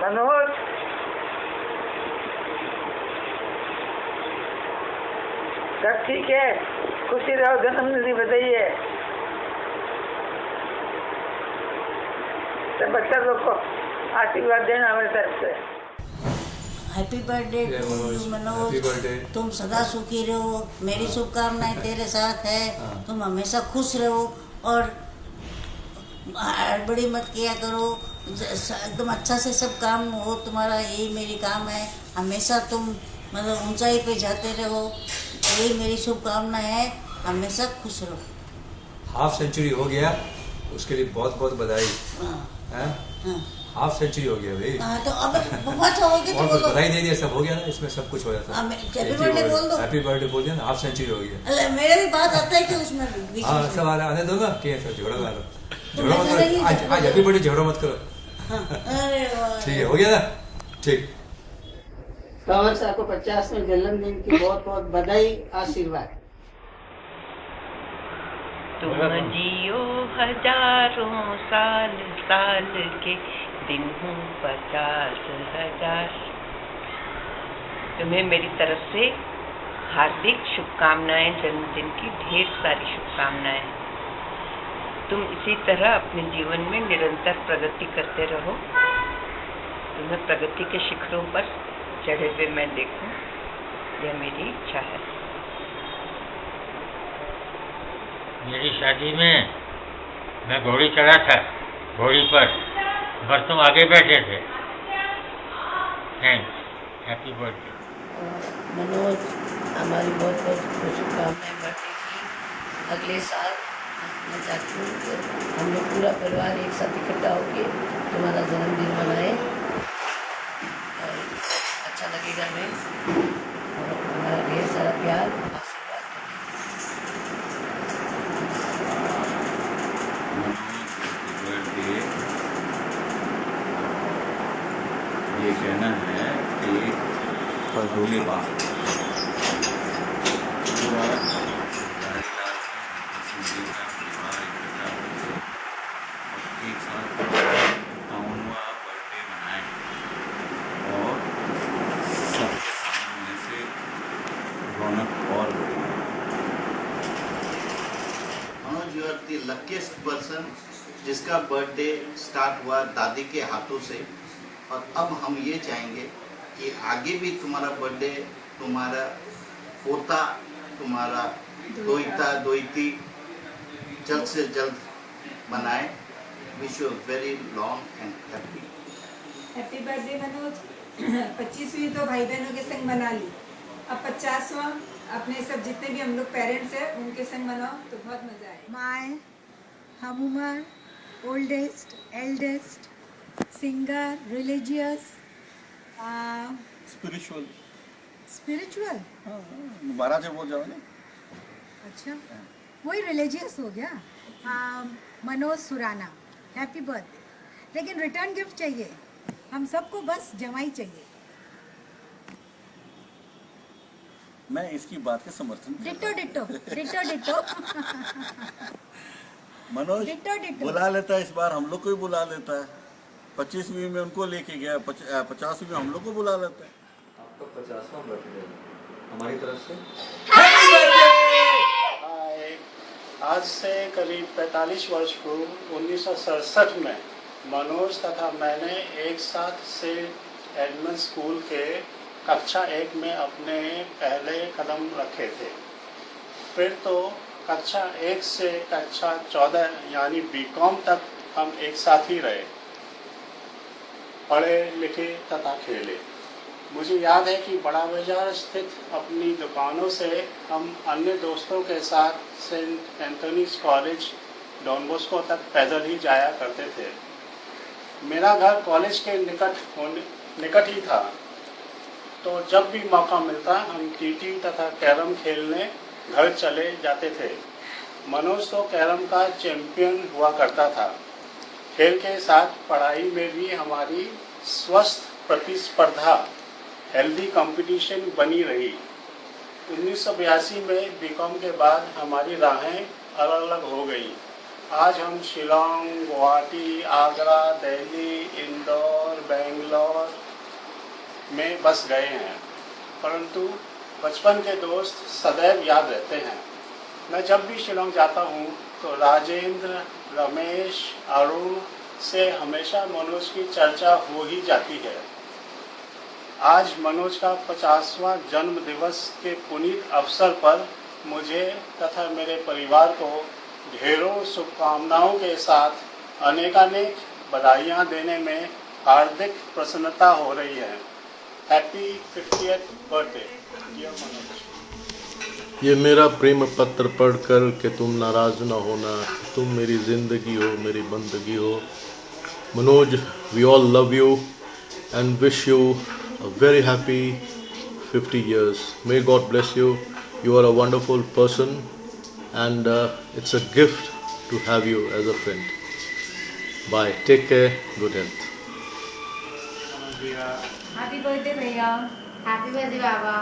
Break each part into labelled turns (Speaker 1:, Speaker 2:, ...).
Speaker 1: मनोज, सब ठीक है? खुशी रहो, जन्मदिन बधाइए सब बच्चा लोग को आशीर्वाद देना हमारे तरफ से।
Speaker 2: हैप्पी बर्थडे टू मनोज, तुम सदा सुखी रहो, मेरी शुभकामनाएं तेरे साथ है। तुम हमेशा खुश रहो और हड़बड़ी मत किया करो, एकदम अच्छा से सब काम हो तुम्हारा, यही मेरी काम है। हमेशा तुम मतलब ऊंचाई पे जाते रहो, यही मेरी शुभकामना है। हमेशा खुश रहो।
Speaker 3: हाफ सेंचुरी हो गया, उसके लिए बहुत बहुत बधाई। हाफ सेंचुरी हो गया भाई।
Speaker 2: तो अब बहुत होगी तो बोलो।
Speaker 3: बधाई दे दिया, सब हो गया ना, इसमें सब कुछ हो जाता है।
Speaker 2: हैप्पी बर्थडे बोल दो।
Speaker 3: हैप्पी बर्थडे बोल दिया ना, हाफ सेंचुरी हो गया।
Speaker 2: अरे मेरे भी बात आता है कि उसमें भी
Speaker 3: हाँ सब आने दो ना, क्या सर झगड़ा ला लो, झगड़ा मत करो आज हैप्पी बर्थडे झगड़ा मत करो। ठीक है, हो गया ना, ठीक।
Speaker 4: कंवर साहब को 50वें जन्मदिन की बहुत बहुत बधाई, आशीर्वाद।
Speaker 5: तुम जियो हजारों साल, साल के दिन हूँ 50,000। तुम्हें मेरी तरफ से हार्दिक शुभकामनाएं, जन्मदिन की ढेर सारी शुभकामनाएं। तुम इसी तरह अपने जीवन में निरंतर प्रगति करते रहो। तुम्हें प्रगति के शिखरों पर चढ़े हुए मैं देखूं, यह मेरी इच्छा है।
Speaker 6: मेरी शादी में मैं घोड़ी चढ़ा था, घोड़ी पर तुम आगे बैठे थे। Thanks, happy birthday.
Speaker 4: मनोज, हमारी बहुत बहुत शुभकामनाएं बर्थडे की। अगले साल मैं चाहती हूँ कि हम लोग पूरा परिवार एक साथ इकट्ठा होकर तुम्हारा जन्मदिन मनाए, और अच्छा लगेगा हमें, और हमारा ढेर सारा प्यार, आशीर्वाद।
Speaker 7: ये कहना है कि अगली बार एक साथ टाउनवा बर्थडे मनाएं और सबके सामने से रौनक और बढ़े।
Speaker 8: Manoj, you are the luckiest person जिसका बर्थडे स्टार्ट हुआ दादी के हाथों से, और अब हम ये चाहेंगे कि आगे भी तुम्हारा बर्थडे, तुम्हारा पोता, तुम्हारा दोहिता दोहिती जल्द से जल्द बनाए। Wish you very long and happy.
Speaker 9: Happy birthday Manoj. 25वीं तो भाई बहनों के संग मना ली, अब 50वां अपने सब जितने भी हम लोग पेरेंट्स हैं उनके संग मनाओ तो बहुत मजा आए।
Speaker 10: My humour, oldest, eldest, singer, religious,
Speaker 11: spiritual.
Speaker 10: Spiritual
Speaker 11: Maharaj बोल जाओ ना।
Speaker 10: अच्छा, वही रिलीजियस हो गया। Manoj Surana, happy birthday. लेकिन रिटर्न गिफ्ट चाहिए, हम सबको बस जमाई चाहिए।
Speaker 11: मैं इसकी बात के समर्थन
Speaker 10: ditto ditto ditto ditto.
Speaker 11: Manoj
Speaker 10: ditto ditto
Speaker 11: बुला लेता है, इस बार हम लोग को ही बुला लेता है। 25वीं में उनको लेके गया, 50वीं में हम लोग को बुला लेता है।
Speaker 3: आपका 50वां बर्थडे हमारी तरफ से।
Speaker 12: आज से करीब 45 वर्ष पूर्व 1967 में मनोज तथा मैंने एक साथ से एडमंड स्कूल के कक्षा 1 में अपने पहले कदम रखे थे। फिर तो कक्षा 1 से कक्षा 14 यानी बीकॉम तक हम एक साथ ही रहे, पढ़े लिखे तथा खेले। मुझे याद है कि बड़ा बाजार स्थित अपनी दुकानों से हम अन्य दोस्तों के साथ Saint Anthony's College Don Bosco तक पैदल ही जाया करते थे। मेरा घर कॉलेज के निकट ही था, तो जब भी मौका मिलता हम टीटी तथा कैरम खेलने घर चले जाते थे। मनोज तो कैरम का चैंपियन हुआ करता था। खेल के साथ पढ़ाई में भी हमारी स्वस्थ प्रतिस्पर्धा, हेल्दी कंपटीशन बनी रही। 1982 में बीकॉम के बाद हमारी राहें अलग अलग हो गई। आज हम शिलोंग, गुवाहाटी, आगरा, दिल्ली, इंदौर, बेंगलोर, में बस गए हैं, परंतु बचपन के दोस्त सदैव याद रहते हैं। मैं जब भी शिलोंग जाता हूँ तो राजेंद्र, रमेश, अरुण से हमेशा मनोज की चर्चा हो ही जाती है। आज मनोज का 50वां जन्म दिवस के पुनीत अवसर पर मुझे तथा मेरे परिवार को ढेरों शुभकामनाओं के साथ अनेकानेक बधाइयाँ देने में हार्दिक प्रसन्नता हो रही है। Happy 50th birthday dear Manoj.
Speaker 13: ये मेरा प्रेम पत्र पढ़कर कि तुम नाराज ना होना, तुम मेरी जिंदगी हो, मेरी बंदगी हो। Manoj, we all love you and wish you a very happy 50 years. May God bless you. You are a wonderful person and it's a gift to have you as a friend. Bye. Take care. Good health.
Speaker 9: Happy birthday भैया.
Speaker 14: Happy birthday Baba.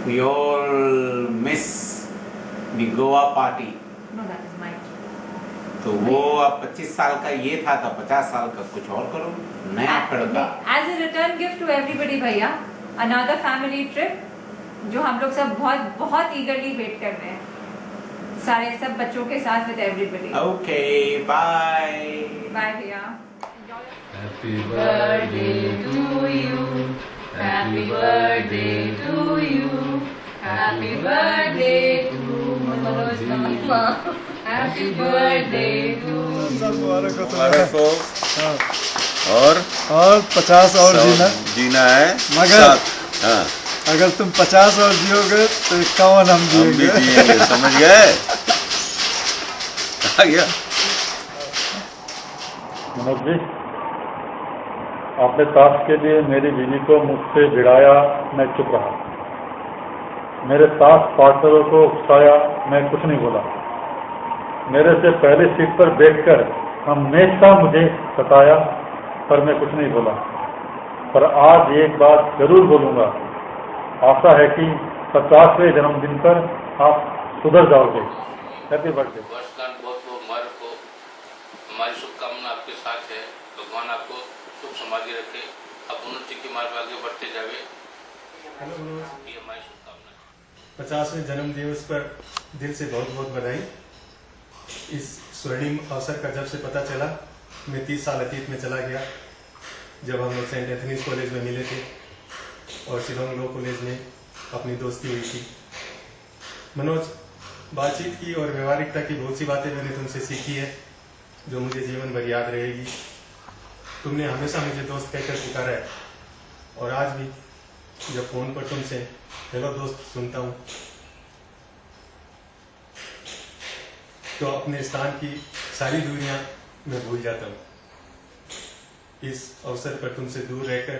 Speaker 7: We all miss the Goa party.
Speaker 9: No, that is my.
Speaker 7: तो वो अब 25 साल का ये था तो 50 साल का कुछ और करो, नया खड़का।
Speaker 9: As a return gift to everybody भैया, another family trip जो हम लोग सब बहुत eagerly wait कर रहे हैं, सारे सब बच्चों के साथ with everybody.
Speaker 7: Okay, bye.
Speaker 9: Bye भैया.
Speaker 15: Happy birthday to you. Happy birthday to you. Happy birthday to Manoj Mama. Happy birthday to
Speaker 11: मुबारक हो। और
Speaker 16: 50 और
Speaker 11: जीना है
Speaker 16: मगर
Speaker 11: हाँ।
Speaker 16: अगर तुम 50 और जियोगे तो 51 हम जिएंगे।
Speaker 11: समझ गए? आ गया।
Speaker 17: मनोज जी, आपने ताश के लिए मेरी बीवी को मुझसे भिड़ाया, मैं चुप रहा। मेरे ताश पार्टनरों को उकसाया, मैं कुछ नहीं बोला। मेरे से पहले सीट पर बैठकर हमेशा मुझे सताया, पर मैं कुछ नहीं बोला। पर आज एक बात जरूर बोलूँगा, आशा है कि 50वें जन्मदिन पर आप सुधर जाओगे। Happy birthday.
Speaker 6: वर्षगांठ बहुत मुबारक हो। हमारी शुभकामना आपके साथ है। भगवान आपको सुख समाधि रखे, आप उन्नति के मार्ग आगे बढ़ते जावे।
Speaker 12: हेलो मनोज,
Speaker 6: ये हमारी शुभकामना।
Speaker 12: 50वें जन्म दिवस पर दिल से बहुत बहुत बधाई। इस स्वर्णिम अवसर का जब से पता चला, मैं 30 साल अतीत में चला गया, जब हम लोग सेंट एंथनीज कॉलेज में मिले थे और शिलोंग लॉ कॉलेज में अपनी दोस्ती हुई थी। मनोज, बातचीत की और व्यवहारिकता की बहुत सी बातें मैंने तुमसे सीखी है जो मुझे जीवन भर याद रहेगी। तुमने हमेशा मुझे दोस्त कहकर पुकारा है और आज भी जब फोन पर तुमसे हेलो दोस्त सुनता हूँ तो अपने स्थान की सारी दूरियां मैं भूल जाता हूँ। इस अवसर पर तुमसे दूर रहकर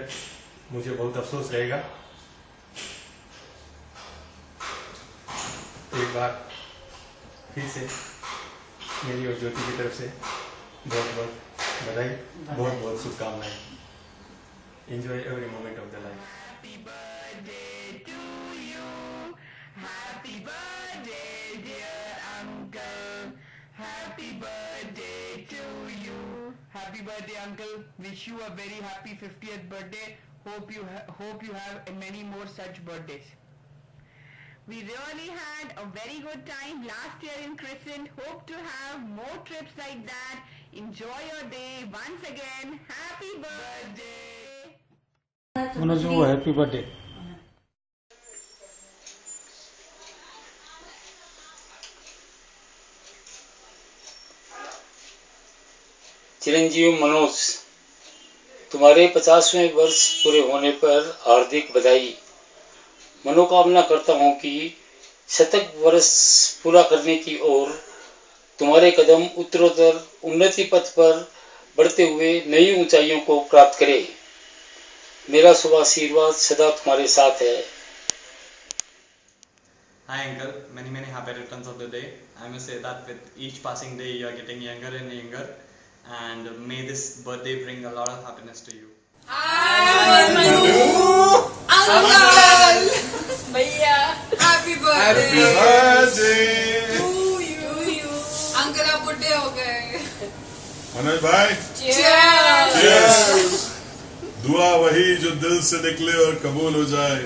Speaker 12: मुझे बहुत अफसोस रहेगा। एक बार फिर से मेरी और ज्योति की तरफ से बहुत बहुत बधाई, बहुत बहुत शुभकामनाएं। Enjoy every moment of the life.
Speaker 15: Happy birthday to you. Happy birthday, dear uncle. Happy birthday to you. Happy birthday, uncle. Wish you a very happy 50th birthday. Hope you have many more such birthdays.
Speaker 5: We really had a very good time last year in Crescent. Hope to have more trips like that. Enjoy your day. Once again, happy birthday.
Speaker 17: Manoj वो happy birthday.
Speaker 6: चिरंजीव मनोज, तुम्हारे 50वें वर्ष पूरे होने पर हार्दिक बधाई। मनोकामना करता हूँ कि शतक वर्ष पूरा करने की ओर तुम्हारे कदम उत्तरोत्तर उन्नति पथ पर बढ़ते हुए नई ऊंचाइयों को प्राप्त करे। मेरा शुभ आशीर्वाद सदा तुम्हारे साथ है।
Speaker 18: Hi uncle, many happy returns of the day. I must say that with each passing day you are getting younger and younger, and may this birthday bring a lot of happiness to you.
Speaker 15: Uncle! भैया happy birthday
Speaker 11: to
Speaker 15: you. Uncle आप बुढ़े हो गए।
Speaker 11: मनोज भाई
Speaker 15: Cheers!
Speaker 11: Cheers! दुआ वही
Speaker 19: दिल से निकले और कबूल हो जाए,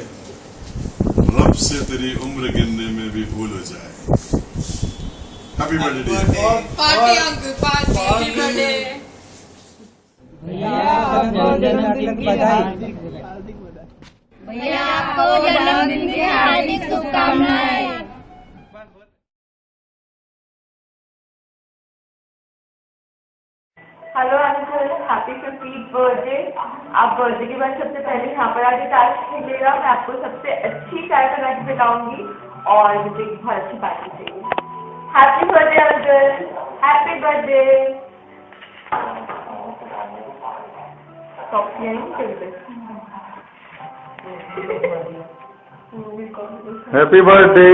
Speaker 19: रब से तेरी उम्र गिनने में भी भूल हो जाए। Happy birthday.
Speaker 20: Party uncle, party. Happy birthday
Speaker 1: भैया, आपको जन्मदिन की हार्दिक
Speaker 14: भैया, आपको जन्मदिन की हार्दिक शुभकामनाएं।
Speaker 21: Hello uncle, happy 50th birthday. आप बर्थडे के बाद सबसे पहले यहाँ पर आके ताश खेलिएगा। मैं आपको सबसे अच्छी चाय बना के पिलाऊंगी और मुझे बहुत अच्छी पार्टी चाहिए। Happy birthday uncle, happy birthday.
Speaker 17: Happy birthday.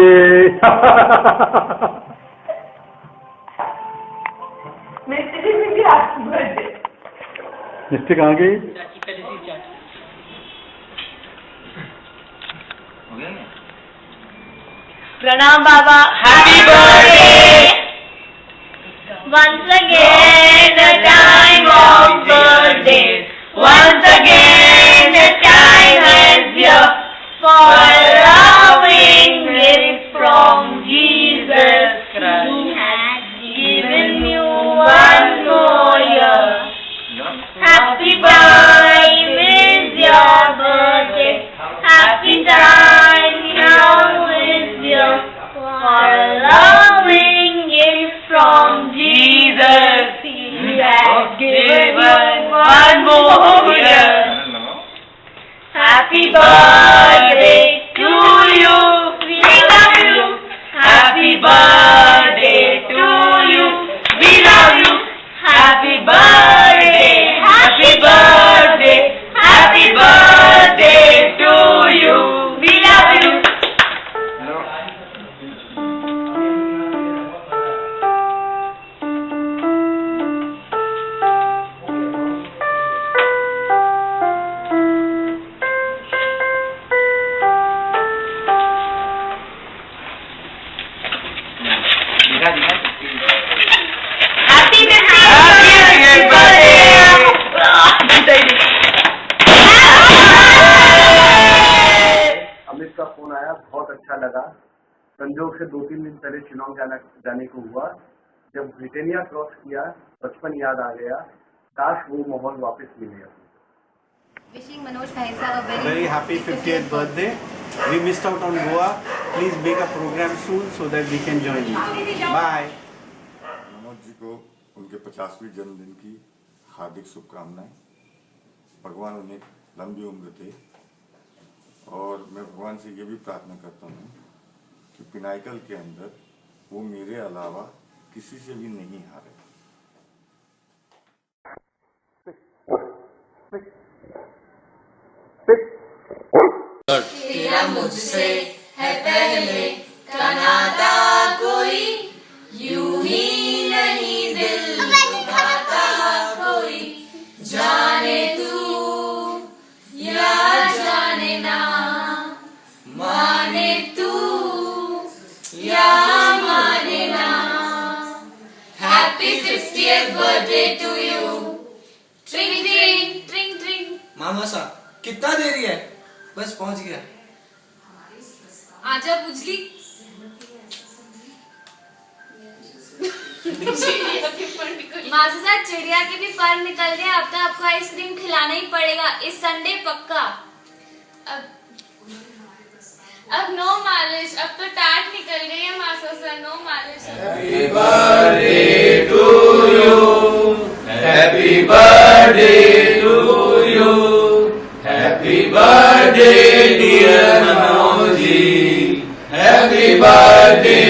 Speaker 21: Misty ji भी हैप्पी बर्थडे।
Speaker 17: मिस्टी कहाँ गई?
Speaker 14: प्रणाम बाबा, happy birthday. Once again the time of birthday, once again the time is here for loving it from Jesus Christ. He has given you one more year. Happy birthday is your birthday. Happy time now is your for loving it from Jesus. He has given one more year. Happy birthday to you. We love you. Happy birthday to you. We love you. Happy birthday. Happy birthday. Happy birthday to you. We love you.
Speaker 22: Amit का phone आया, बहुत अच्छा लगा। संजोग से 2-3 दिन पहले शिलोंग जाने को हुआ। जब ब्रिटेनिया क्रॉस किया, बचपन याद आ गया। काश वो माहौल वापस मिले।
Speaker 23: Wishing Manoj bhai a
Speaker 12: very happy 50th birthday. We missed out on Goa. Please make a program soon so that we can join you. Bye.
Speaker 24: Manoj ji को उनके 50वें जन्मदिन की हार्दिक शुभकामनाएं। भगवान उन्हें लंबी उम्र दे और मैं भगवान से ये भी प्रार्थना करता हूँ कि पिनाइकल के अंदर वो मेरे अलावा किसी से भी नहीं हारे।
Speaker 15: तेरा मुझसे है पहले का नाता कोई, यूं ही नहीं दिल लगाता कोई। जाने तू या जाने ना, माने तू या माने ना। Happy 50th birthday to you. Tring tring tring tring.
Speaker 25: मामा सा कितना देरी है? बस पहुंच गया।
Speaker 20: आजा बुझली।
Speaker 14: मासी साहब, चिड़िया के भी पर निकल गए। अब तो आपको आइसक्रीम खिलाना ही पड़ेगा इस संडे पक्का।
Speaker 20: अब नो मालिश, अब तो टाट निकल गई है मासा सर, नो मालिश।
Speaker 15: Happy birthday to you. Happy birthday to you. Happy birthday dear Manoj ji. Happy birthday